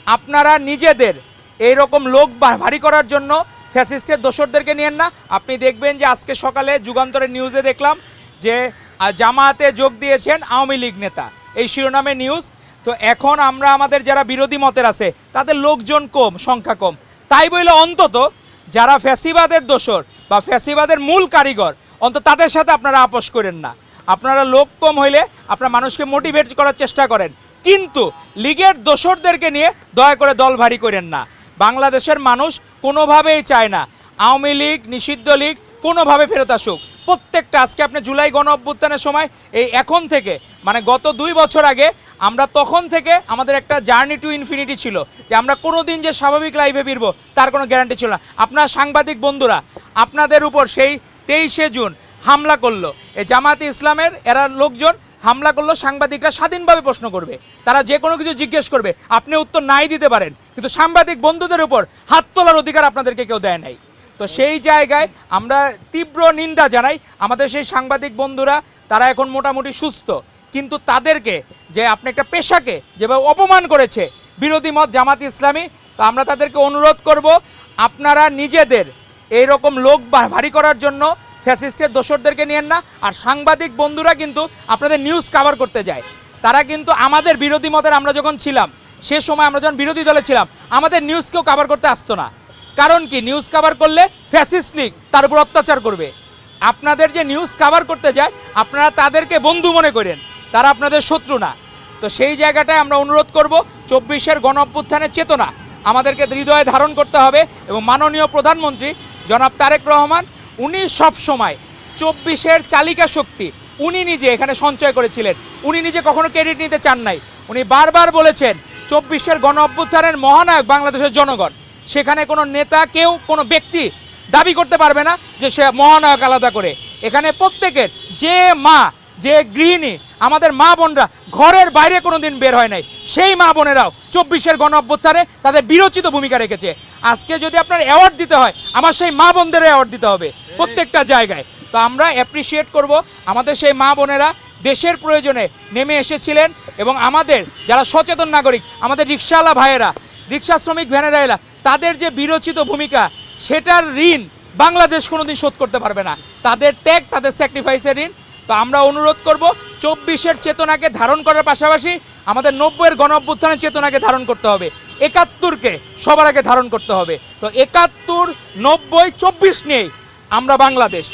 আপনারা নিজেদের এইরকম লোক ভারী করার জন্য ফ্যাসিস্টের দোসরদেরকে নিয়েন না। আপনি দেখবেন যে আজকে সকালে যুগান্তরের নিউজে দেখলাম যে জামায়াতে যোগ দিয়েছেন আওয়ামী লীগ নেতা, এই শিরোনামে নিউজ। তো এখন আমরা আমাদের যারা বিরোধী মতের আছে তাদের লোকজন কম, সংখ্যা কম, তাই বলে অন্তত যারা ফ্যাসিবাদের দোসর বা ফ্যাসিবাদের মূল কারিগর অন্তত তাদের সাথে আপনারা আপোষ করেন না। আপনারা লোক কম হইলে আপনারা মানুষকে মোটিভেট করার চেষ্টা করেন, কিন্তু লীগের দোসরদেরকে নিয়ে দয়া করে দল ভারী করেন না। বাংলাদেশের মানুষ কোনোভাবেই চায় না আওয়ামী লীগ, নিষিদ্ধ লীগ কোনোভাবে ফেরত আসুক। প্রত্যেকটা আজকে আপনি জুলাই গণ অভ্যুত্থানের সময় এই এখন থেকে মানে গত 2 বছর আগে আমরা তখন থেকে আমাদের একটা জার্নি টু ইনফিনিটি ছিল যে আমরা কোনো দিন যে স্বাভাবিক লাইফে ফিরবো তার কোনো গ্যারান্টি ছিল না। আপনার সাংবাদিক বন্ধুরা আপনাদের উপর সেই 23শে জুন হামলা করলো, এই জামায়াতে ইসলামের এরা লোকজন হামলা করলো। সাংবাদিকরা স্বাধীনভাবে প্রশ্ন করবে, তারা যে কোনো কিছু জিজ্ঞেস করবে, আপনি উত্তর নাই দিতে পারেন, কিন্তু সাংবাদিক বন্ধুদের উপর হাত তোলার অধিকার আপনাদেরকে কেউ দেয় নাই। তো সেই জায়গায় আমরা তীব্র নিন্দা জানাই। আমাদের সেই সাংবাদিক বন্ধুরা তারা এখন মোটামুটি সুস্থ, কিন্তু তাদেরকে যে আপনি একটা পেশাকে যেভাবে অপমান করেছে বিরোধী মত জামাত ইসলামী, তো আমরা তাদেরকে অনুরোধ করব আপনারা নিজেদের এইরকম লোক ভারী করার জন্য ফ্যাসিস্টের দোসরদেরকে নিয়েন না। আর সাংবাদিক বন্ধুরা কিন্তু আপনাদের নিউজ কভার করতে যায়, তারা কিন্তু আমাদের বিরোধী মতের আমরা যখন ছিলাম সে সময় আমরা যখন বিরোধী দলে ছিলাম আমাদের নিউজকেও কভার করতে আসতো না। কারণ কি, নিউজ কভার করলে ফ্যাসিস্ট লীগ তার উপর অত্যাচার করবে। আপনাদের যে নিউজ কভার করতে যায় আপনারা তাদেরকে বন্ধু মনে করেন, তারা আপনাদের শত্রু না। তো সেই জায়গাটায় আমরা অনুরোধ করব 24-এর গণ অভ্যুত্থানের চেতনা আমাদেরকে হৃদয়ে ধারণ করতে হবে। এবং মাননীয় প্রধানমন্ত্রী জনাব তারেক রহমান উনি সবসময় 24-এর চালিকা শক্তি উনি নিজে এখানে সঞ্চয় করেছিলেন, উনি নিজে কখনো ক্রেডিট নিতে চান নাই। উনি বারবার বলেছেন 24-এর গণ অভ্যুত্থানের মহানায়ক বাংলাদেশের জনগণ, সেখানে কোনো নেতা কেউ কোনো ব্যক্তি দাবি করতে পারবে না যে সে মহানায়ক আলাদা করে। এখানে প্রত্যেকের যে মা, যে গৃহিণী, আমাদের মা বোনরা ঘরের বাইরে কোনো দিন বের হয় নাই, সেই মা বোনেরাও 24-এর গণ অভ্যুত্থানে তাদের বিরচিত ভূমিকা রেখেছে। আজকে যদি আপনার অ্যাওয়ার্ড দিতে হয় আমার সেই মা বোনদের অ্যাওয়ার্ড দিতে হবে প্রত্যেকটা জায়গায়। তো আমরা অ্যাপ্রিসিয়েট করব আমাদের সেই মা বোনেরা দেশের প্রয়োজনে নেমে এসেছিলেন, এবং আমাদের যারা সচেতন নাগরিক, আমাদের রিক্সাওয়ালা ভাইয়েরা, রিক্সা শ্রমিক ভ্যানেরা এলা, তাদের যে বিরচিত ভূমিকা সেটার ঋণ বাংলাদেশ কোনোদিন শোধ করতে পারবে না, তাদের ত্যাগ, তাদের স্যাক্রিফাইসের ঋণ। তো আমরা অনুরোধ করব 24-এর চেতনাকে ধারণ করার পাশাপাশি আমাদের 90-এর গণ অভ্যুত্থানের চেতনাকে ধারণ করতে হবে, 71-কে সবার আগে ধারণ করতে হবে। তো 71, 90, 24 নিয়েই আমরা বাংলাদেশ।